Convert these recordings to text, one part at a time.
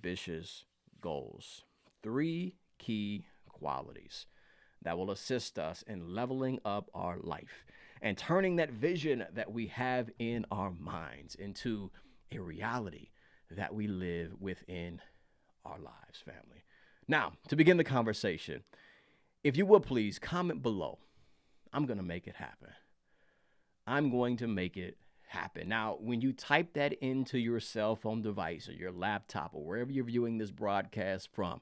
ambitious goals. Three key qualities that will assist us in leveling up our life and turning that vision that we have in our minds into a reality that we live within our lives, family. Now, to begin the conversation, if you will please comment below. I'm going to make it happen. I'm going to make it happen. Now, when you type that into your cell phone device or your laptop or wherever you're viewing this broadcast from,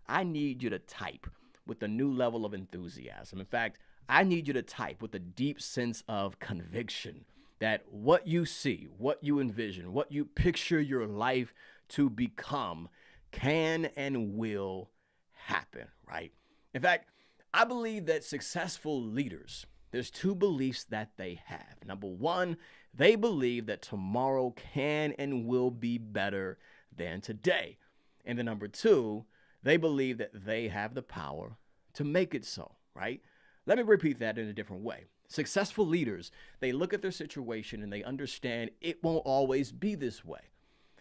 I need you to type with a new level of enthusiasm. In fact, I need you to type with a deep sense of conviction that what you see, what you envision, what you picture your life to become can and will happen, right? In fact, I believe that successful leaders, there's two beliefs that they have. Number one, they believe that tomorrow can and will be better than today. And then number two, they believe that they have the power to make it so, right? Let me repeat that in a different way. Successful leaders, they look at their situation and they understand it won't always be this way.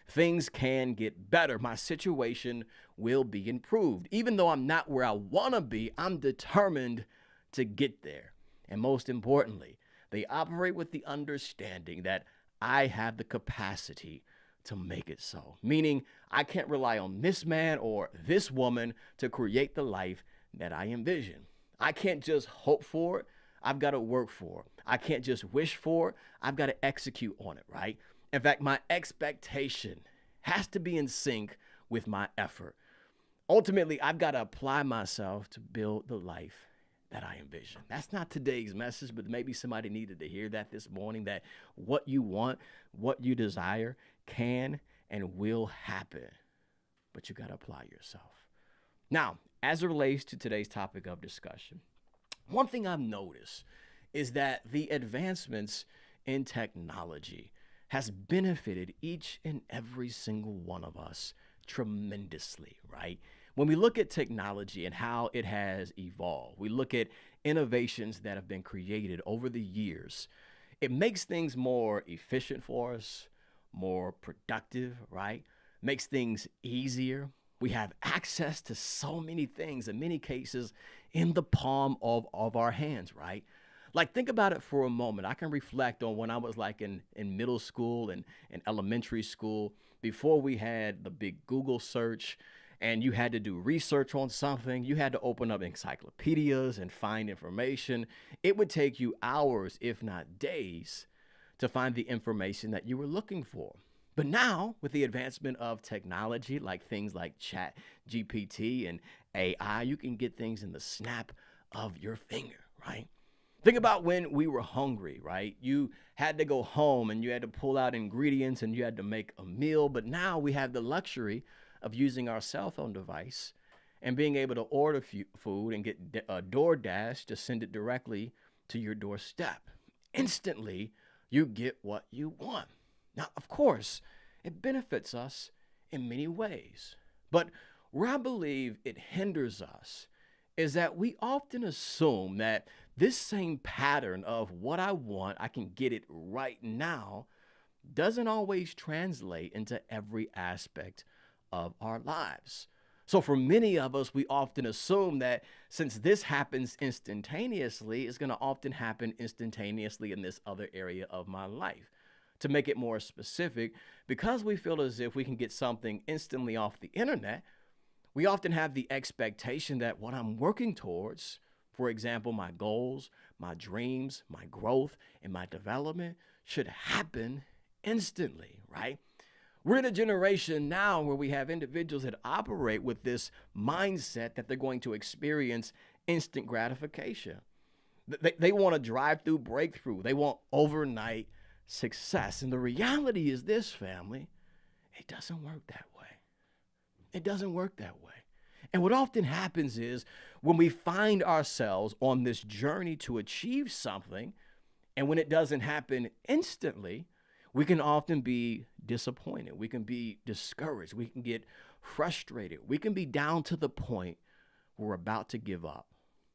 Things can get better. My situation will be improved. Even though I'm not where I want to be, I'm determined to get there. And most importantly, they operate with the understanding that I have the capacity to make it so. Meaning, I can't rely on this man or this woman to create the life that I envision. I can't just hope for it. I've got to work for it. I can't just wish for it. I've got to execute on it, right? In fact, my expectation has to be in sync with my effort. Ultimately, I've got to apply myself to build the life that I envision. That's not today's message, but maybe somebody needed to hear that this morning, that what you want, what you desire can and will happen, but you got to apply yourself. Now, as it relates to today's topic of discussion, one thing I've noticed is that the advancements in technology has benefited each and every single one of us tremendously, right? When we look at technology and how it has evolved, we look at innovations that have been created over the years, it makes things more efficient for us, more productive, right? Makes things easier. We have access to so many things, in many cases, in the palm of our hands, right? Like, think about it for a moment. I can reflect on when I was like in middle school and in elementary school, before we had the big Google search and you had to do research on something. You had to open up encyclopedias and find information. It would take you hours, if not days, to find the information that you were looking for. But now, with the advancement of technology, like things like Chat GPT and AI, you can get things in the snap of your finger, right? Think about when we were hungry, right? You had to go home and you had to pull out ingredients and you had to make a meal. But now we have the luxury of using our cell phone device and being able to order food and get a DoorDash to send it directly to your doorstep. Instantly, you get what you want. Now, of course, it benefits us in many ways. But where I believe it hinders us is that we often assume that this same pattern of what I want, I can get it right now, doesn't always translate into every aspect of our lives. So for many of us, we often assume that since this happens instantaneously, it's going to often happen instantaneously in this other area of my life. To make it more specific, because we feel as if we can get something instantly off the internet, we often have the expectation that what I'm working towards, for example, my goals, my dreams, my growth, and my development should happen instantly, right? We're in a generation now where we have individuals that operate with this mindset that they're going to experience instant gratification. They want a drive-through breakthrough. They want overnight success. And the reality is this, family, it doesn't work that way. It doesn't work that way. And what often happens is when we find ourselves on this journey to achieve something, and when it doesn't happen instantly, we can often be disappointed. We can be discouraged. We can get frustrated. We can be down to the point where we're about to give up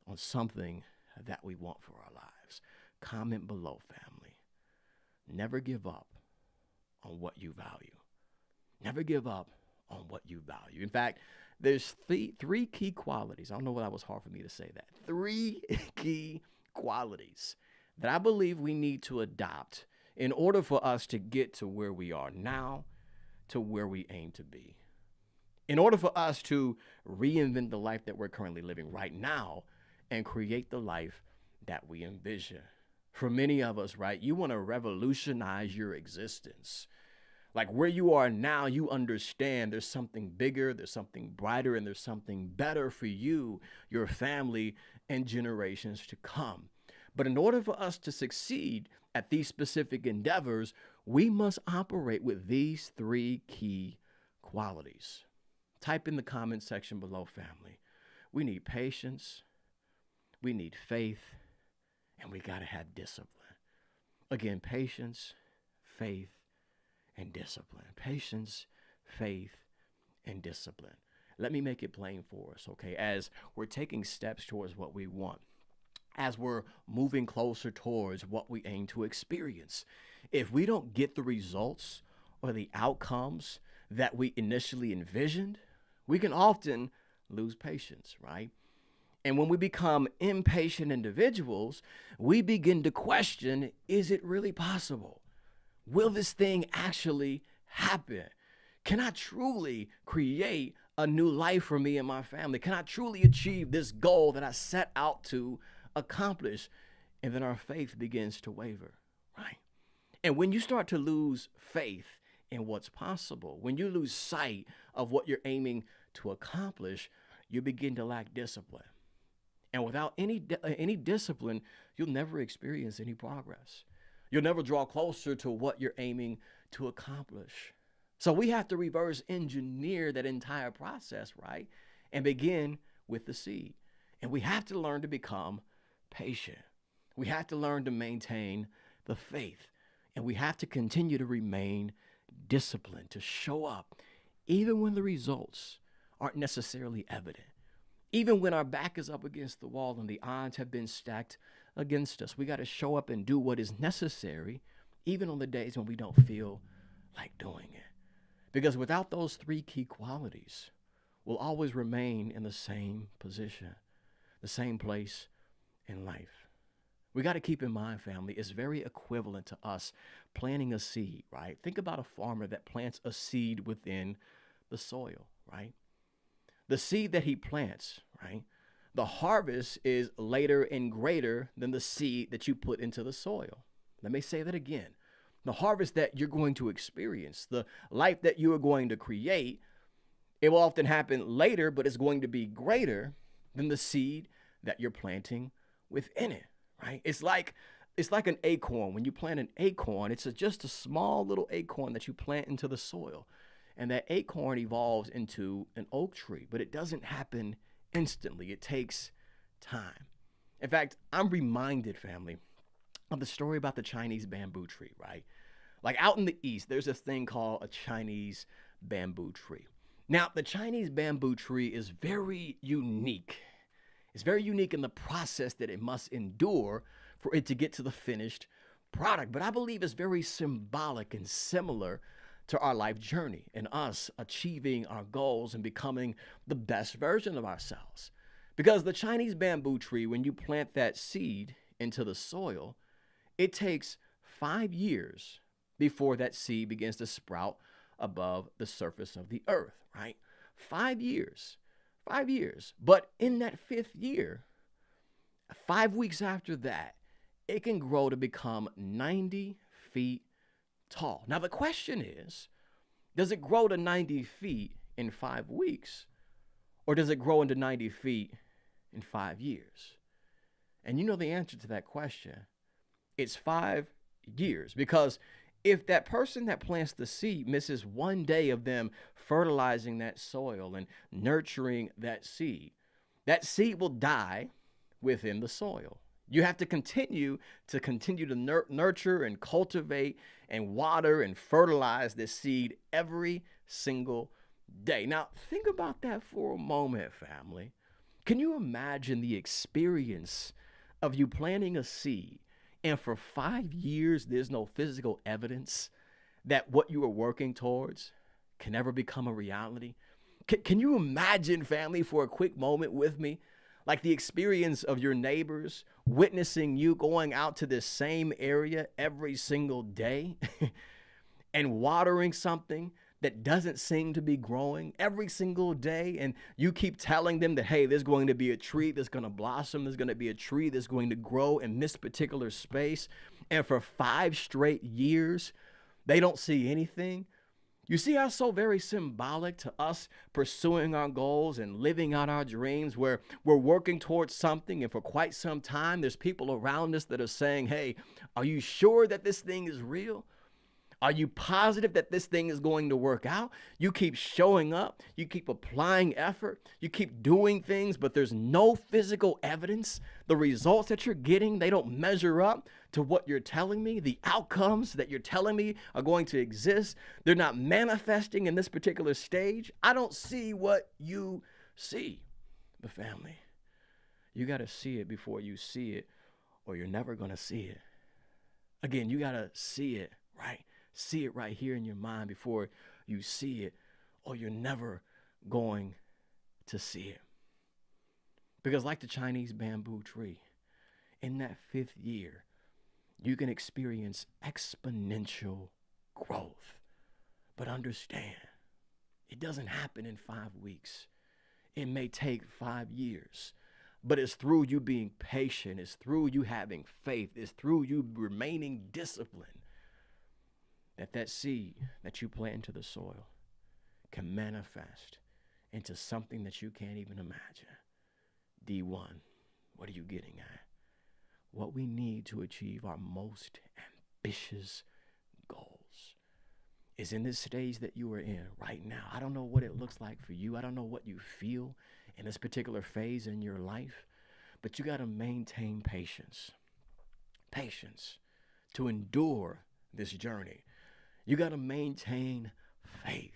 on something that we want for our lives. Comment below, family. Never give up on what you value. Never give up on what you value. In fact, there's three key qualities. I don't know why that was hard for me to say that. Three key qualities that I believe we need to adopt in order for us to get to where we are now, to where we aim to be. In order for us to reinvent the life that we're currently living right now and create the life that we envision. For many of us, right, you want to revolutionize your existence. Like where you are now, you understand there's something bigger, there's something brighter, and there's something better for you, your family, and generations to come. But in order for us to succeed at these specific endeavors, we must operate with these three key qualities. Type in the comment section below, family. We need patience, we need faith, and we got to have discipline. Again, patience, faith, and discipline. Patience, faith, and discipline. Let me make it plain for us, okay? As we're taking steps towards what we want, as we're moving closer towards what we aim to experience, if we don't get the results or the outcomes that we initially envisioned, we can often lose patience, right? And when we become impatient individuals, we begin to question, is it really possible? Will this thing actually happen? Can I truly create a new life for me and my family? Can I truly achieve this goal that I set out to accomplish? And then our faith begins to waver, right? And when you start to lose faith in what's possible, when you lose sight of what you're aiming to accomplish, you begin to lack discipline. And without any discipline, you'll never experience any progress. You'll never draw closer to what you're aiming to accomplish. So we have to reverse engineer that entire process, right? And begin with the seed. And we have to learn to become patient. We have to learn to maintain the faith. And we have to continue to remain disciplined, to show up, even when the results aren't necessarily evident. Even when our back is up against the wall and the odds have been stacked against us, we got to show up and do what is necessary, even on the days when we don't feel like doing it. Because without those three key qualities, we'll always remain in the same position, the same place in life. We got to keep in mind, family, it's very equivalent to us planting a seed, right? Think about a farmer that plants a seed within the soil, right? The seed that he plants, right? The harvest is later and greater than the seed that you put into the soil. Let me say that again. The harvest that you're going to experience, the life that you are going to create, it will often happen later, but it's going to be greater than the seed that you're planting within it, right? It's like an acorn. When you plant an acorn, it's just a small little acorn that you plant into the soil. And that acorn evolves into an oak tree, but it doesn't happen instantly. It takes time. In fact, I'm reminded, family, of the story about the Chinese bamboo tree, right? Like out in the East, there's this thing called a Chinese bamboo tree. Now, the Chinese bamboo tree is very unique. It's very unique in the process that it must endure for it to get to the finished product. But I believe it's very symbolic and similar to our life journey and us achieving our goals and becoming the best version of ourselves. Because the Chinese bamboo tree, when you plant that seed into the soil, it takes 5 years before that seed begins to sprout above the surface of the earth, right? 5 years. 5 years. But in that 5th year, 5 weeks after that, it can grow to become 90 feet tall. Now, the question is, does it grow to 90 feet in 5 weeks? Or does it grow into 90 feet in 5 years? And you know the answer to that question. It's 5 years. Because if that person that plants the seed misses 1 day of them fertilizing that soil and nurturing that seed will die within the soil. You have to continue to nurture and cultivate and water and fertilize this seed every single day. Now, think about that for a moment, family. Can you imagine the experience of you planting a seed and for 5 years there's no physical evidence that what you are working towards can never become a reality? Can you imagine, family, for a quick moment with me? Like the experience of your neighbors witnessing you going out to this same area every single day and watering something that doesn't seem to be growing every single day. And you keep telling them that, hey, there's going to be a tree that's going to blossom. There's going to be a tree that's going to grow in this particular space. And for 5 straight years, they don't see anything. You see how so very symbolic to us pursuing our goals and living out our dreams, where we're working towards something, and for quite some time, there's people around us that are saying, hey, are you sure that this thing is real? Are you positive that this thing is going to work out? You keep showing up, you keep applying effort, you keep doing things, but there's no physical evidence. The results that you're getting, they don't measure up to what you're telling me. The outcomes that you're telling me are going to exist, they're not manifesting in this particular stage. I don't see what you see. But family, you got to see it before you see it, or you're never going to see it. Again, you got to see it, right? See it right here in your mind before you see it, or you're never going to see it. Because like the Chinese bamboo tree, in that 5th year, you can experience exponential growth. But understand, it doesn't happen in 5 weeks. It may take 5 years. But it's through you being patient. It's through you having faith. It's through you remaining disciplined that seed that you plant into the soil can manifest into something that you can't even imagine. D1, what are you getting at? What we need to achieve our most ambitious goals is in this stage that you are in right now. I don't know what it looks like for you. I don't know what you feel in this particular phase in your life, but you got to maintain patience. Patience to endure this journey. You got to maintain faith,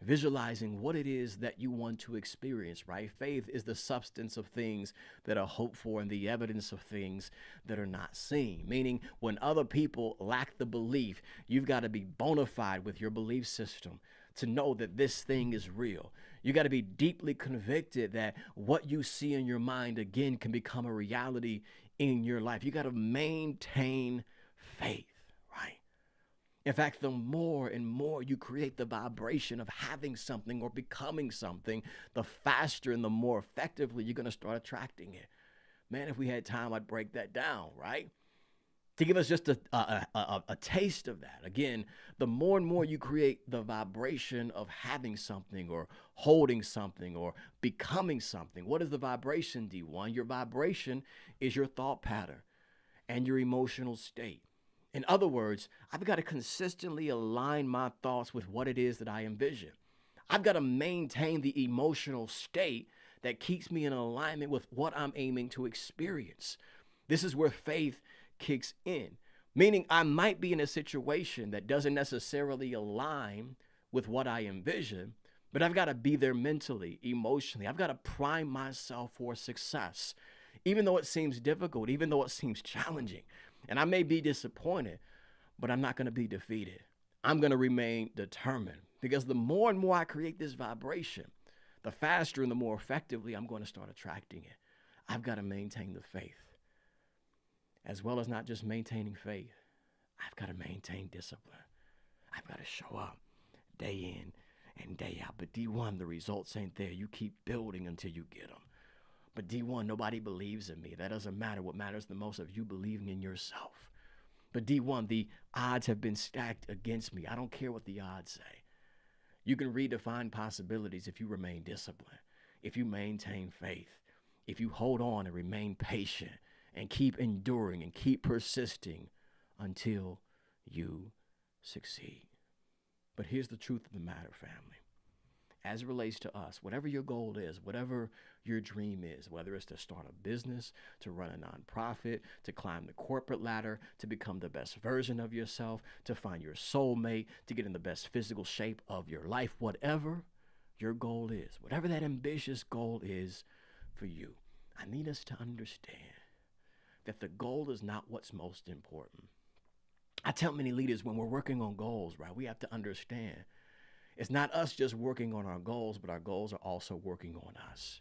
visualizing what it is that you want to experience, right? Faith is the substance of things that are hoped for and the evidence of things that are not seen. Meaning when other people lack the belief, you've got to be bona fide with your belief system to know that this thing is real. You got to be deeply convicted that what you see in your mind, again, can become a reality in your life. You got to maintain faith. In fact, the more and more you create the vibration of having something or becoming something, the faster and the more effectively you're going to start attracting it. Man, if we had time, I'd break that down, right? To give us just a taste of that. Again, the more and more you create the vibration of having something or holding something or becoming something. What is the vibration, D1? Your vibration is your thought pattern and your emotional state. In other words, I've got to consistently align my thoughts with what it is that I envision. I've got to maintain the emotional state that keeps me in alignment with what I'm aiming to experience. This is where faith kicks in, meaning I might be in a situation that doesn't necessarily align with what I envision, but I've got to be there mentally, emotionally. I've got to prime myself for success, even though it seems difficult, even though it seems challenging. And I may be disappointed, but I'm not going to be defeated. I'm going to remain determined, because the more and more I create this vibration, the faster and the more effectively I'm going to start attracting it. I've got to maintain the faith, as well as not just maintaining faith. I've got to maintain discipline. I've got to show up day in and day out. But D1, the results ain't there. You keep building until you get them. But D1, nobody believes in me. That doesn't matter. What matters the most is you believing in yourself. But D1, the odds have been stacked against me. I don't care what the odds say. You can redefine possibilities if you remain disciplined, if you maintain faith, if you hold on and remain patient and keep enduring and keep persisting until you succeed. But here's the truth of the matter, family. As it relates to us, whatever your goal is, whatever your dream is, whether it's to start a business, to run a nonprofit, to climb the corporate ladder, to become the best version of yourself, to find your soulmate, to get in the best physical shape of your life, whatever your goal is, whatever that ambitious goal is for you, I need us to understand that the goal is not what's most important. I tell many leaders when we're working on goals, right, we have to understand It's not us just working on our goals, but our goals are also working on us,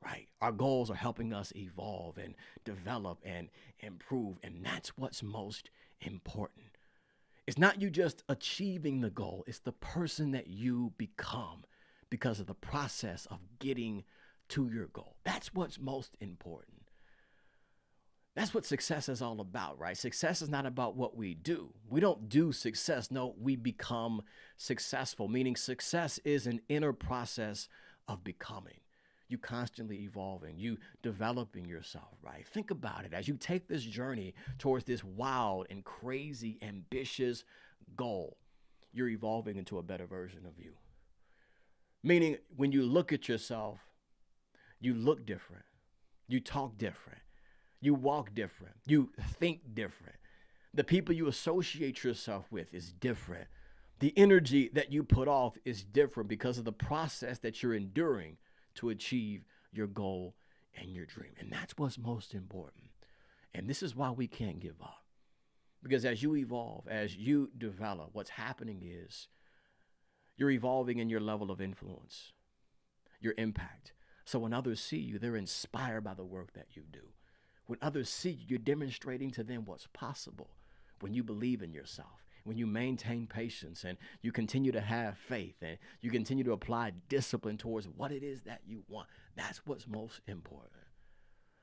right? Our goals are helping us evolve and develop and improve. And that's what's most important. It's not you just achieving the goal, it's the person that you become because of the process of getting to your goal. That's what's most important. That's what success is all about, right? Success is not about what we do. We don't do success. No, we become successful, meaning success is an inner process of becoming. You constantly evolving, you developing yourself, right? Think about it as you take this journey towards this wild and crazy, ambitious goal. You're evolving into a better version of you. Meaning, when you look at yourself, you look different, you talk different, you walk different, you think different. The people you associate yourself with is different. The energy that you put off is different because of the process that you're enduring to achieve your goal and your dream. And that's what's most important. And this is why we can't give up. Because as you evolve, as you develop, what's happening is you're evolving in your level of influence, your impact. So when others see you, they're inspired by the work that you do. When others see you, you're demonstrating to them what's possible when you believe in yourself, when you maintain patience and you continue to have faith and you continue to apply discipline towards what it is that you want. That's what's most important.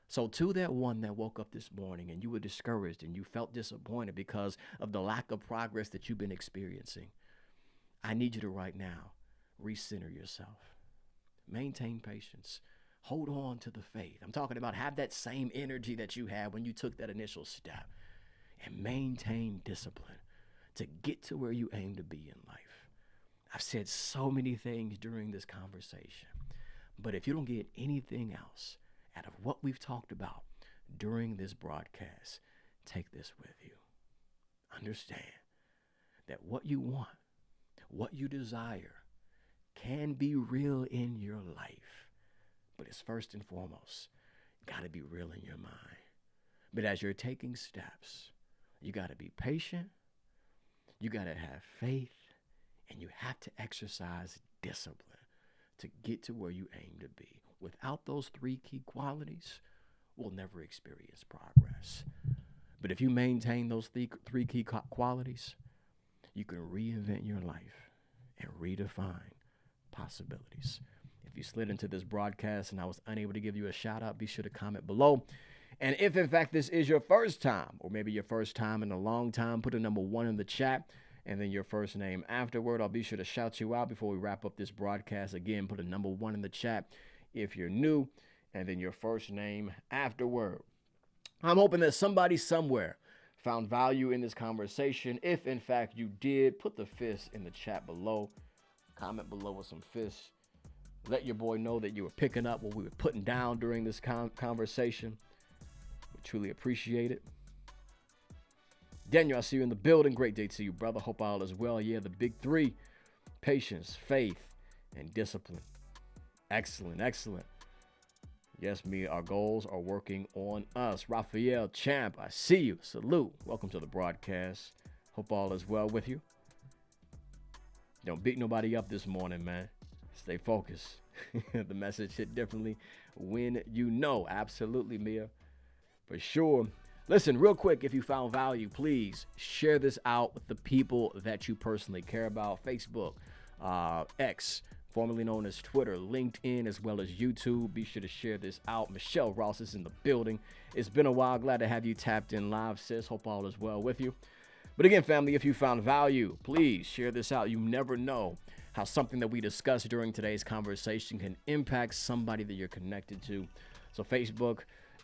So to that one that woke up this morning and you were discouraged and you felt disappointed because of the lack of progress that you've been experiencing, I need you to right now recenter yourself. Maintain patience. Hold on to the faith. I'm talking about have that same energy that you had when you took that initial step and maintain discipline to get to where you aim to be in life. I've said so many things during this conversation, but if you don't get anything else out of what we've talked about during this broadcast, take this with you. Understand that what you want, what you desire, can be real in your life, but it's first and foremost got to be real in your mind. But as you're taking steps, you got to be patient, you got to have faith, and you have to exercise discipline to get to where you aim to be. Without those three key qualities, we'll never experience progress. But if you maintain those three key qualities, you can reinvent your life and redefine possibilities. If you slid into this broadcast and I was unable to give you a shout out, be sure to comment below. And if in fact this is your first time, or maybe your first time in a long time, put a number 1 in the chat and then your first name afterward. I'll be sure to shout you out before we wrap up this broadcast. Again, put a number 1 in the chat if you're new, and then your first name afterward. I'm hoping that somebody somewhere found value in this conversation. If in fact you did, put the fist in the chat below. Comment below with some fists. Let your boy know that you were picking up what we were putting down during this conversation. We truly appreciate it. Daniel, I see you in the building. Great day to you, brother. Hope all is well. Yeah, the big 3: patience, faith, and discipline. Excellent, excellent. Yes, me, our goals are working on us. Raphael Champ, I see you. Salute. Welcome to the broadcast. Hope all is well with you. Don't beat nobody up this morning, man. Stay focused. The message hit differently when you know. Absolutely, Mia. For sure. Listen, real quick, if you found value, please share this out with the people that you personally care about. Facebook, X, formerly known as Twitter, LinkedIn, as well as YouTube. Be sure to share this out. Michelle Ross is in the building. It's been a while. Glad to have you tapped in live, sis. Hope all is well with you. But again, family, if you found value, please share this out. You never know how something that we discussed during today's conversation can impact somebody that you're connected to. So Facebook,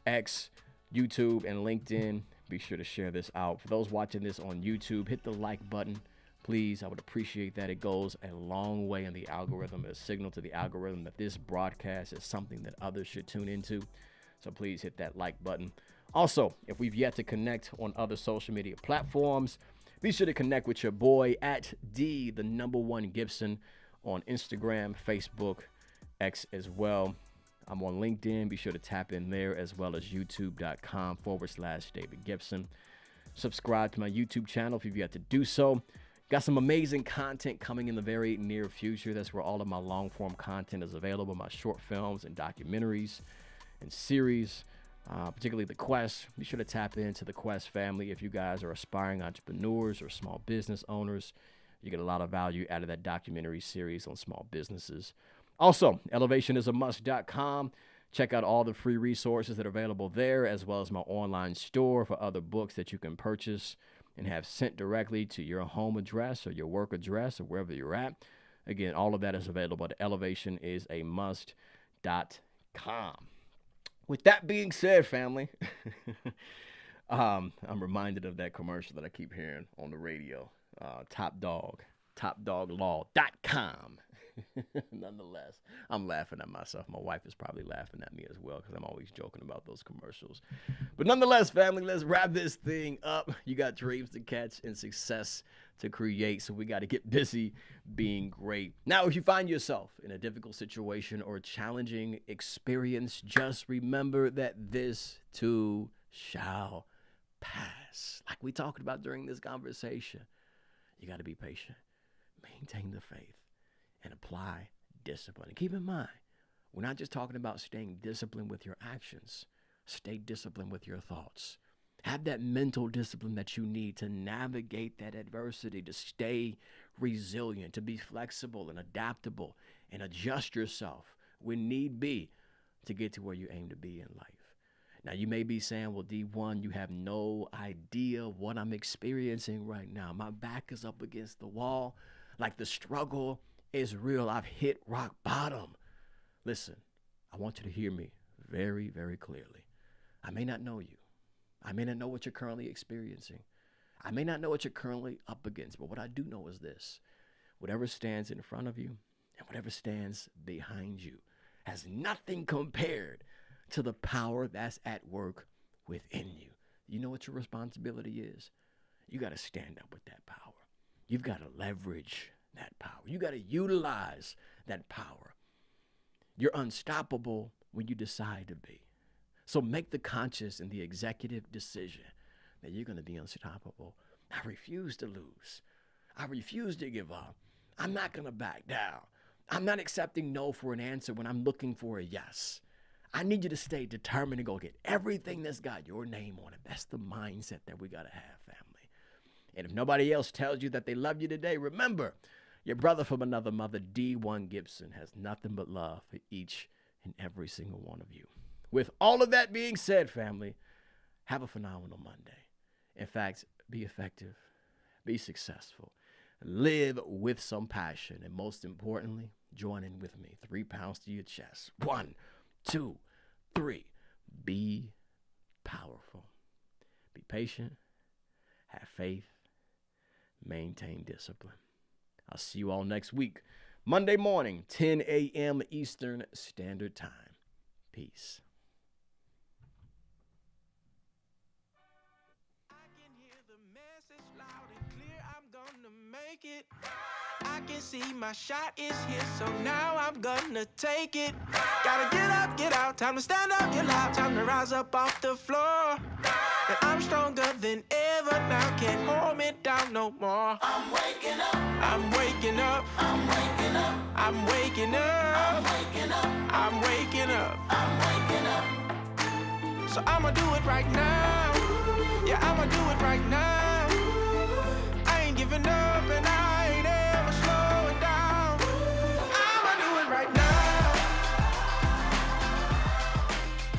X, YouTube, and LinkedIn, be sure to share this out. For those watching this on YouTube, hit the like button. Please, I would appreciate that. It goes a long way in the algorithm, a signal to the algorithm that this broadcast is something that others should tune into. So please hit that like button. Also, if we've yet to connect on other social media platforms, be sure to connect with your boy at @1 Gibson on Instagram, Facebook, X as well. I'm on LinkedIn. Be sure to tap in there, as well as youtube.com/David Gibson. Subscribe to my YouTube channel if you've yet to do so. Got some amazing content coming in the very near future. That's where all of my long form content is available, my short films and documentaries and series, particularly The Quest. Be sure to tap into the Quest family if you guys are aspiring entrepreneurs or small business owners. You get a lot of value out of that documentary series on small businesses. Also, elevationisAmust.com. Check out all the free resources that are available there, as well as my online store for other books that you can purchase and have sent directly to your home address or your work address or wherever you're at. Again, all of that is available at elevationisAmust.com. With that being said, family, I'm reminded of that commercial that I keep hearing on the radio. topdoglaw.com. Nonetheless, I'm laughing at myself. My wife is probably laughing at me as well because I'm always joking about those commercials. But nonetheless, family, let's wrap this thing up. You got dreams to catch and success to create, so we got to get busy being great. Now, if you find yourself in a difficult situation or challenging experience, just remember that this too shall pass. Like we talked about during this conversation, you got to be patient, maintain the faith, and apply discipline. And keep in mind, we're not just talking about staying disciplined with your actions. Stay disciplined with your thoughts. Have that mental discipline that you need to navigate that adversity, to stay resilient, to be flexible and adaptable, and adjust yourself when need be to get to where you aim to be in life. Now, you may be saying, well, D1, you have no idea what I'm experiencing right now. My back is up against the wall. Like the struggle is real. I've hit rock bottom. Listen, I want you to hear me very, very clearly. I may not know you. I may not know what you're currently experiencing. I may not know what you're currently up against, but what I do know is this. Whatever stands in front of you and whatever stands behind you has nothing compared to the power that's at work within you. You know what your responsibility is? You got to stand up with that power. You've got to leverage that power. You got to utilize that power. You're unstoppable when you decide to be. So make the conscious and the executive decision that you're going to be unstoppable. I refuse to lose. I refuse to give up. I'm not going to back down. I'm not accepting no for an answer when I'm looking for a yes. I need you to stay determined to go get everything that's got your name on it. That's the mindset that we got to have, family. And if nobody else tells you that they love you today, remember, your brother from another mother, D1 Gibson, has nothing but love for each and every single one of you. With all of that being said, family, have a phenomenal Monday. In fact, be effective, be successful, live with some passion, and most importantly, join in with me. 3 pounds to your chest. 1, 2, 3. Be powerful. Be patient, have faith, maintain discipline. I'll see you all next week, Monday morning, 10 a.m. Eastern Standard Time. Peace. I can see my shot is here, so now I'm gonna take it. Gotta get up, get out, time to stand up, get loud, time to rise up off the floor. And I'm stronger than ever now, can't hold me down no more. I'm waking up, I'm waking up, I'm waking up, I'm waking up, I'm waking up, I'm waking up, I'm waking up. So I'ma do it right now, yeah, I'ma do it right now. I ain't giving up and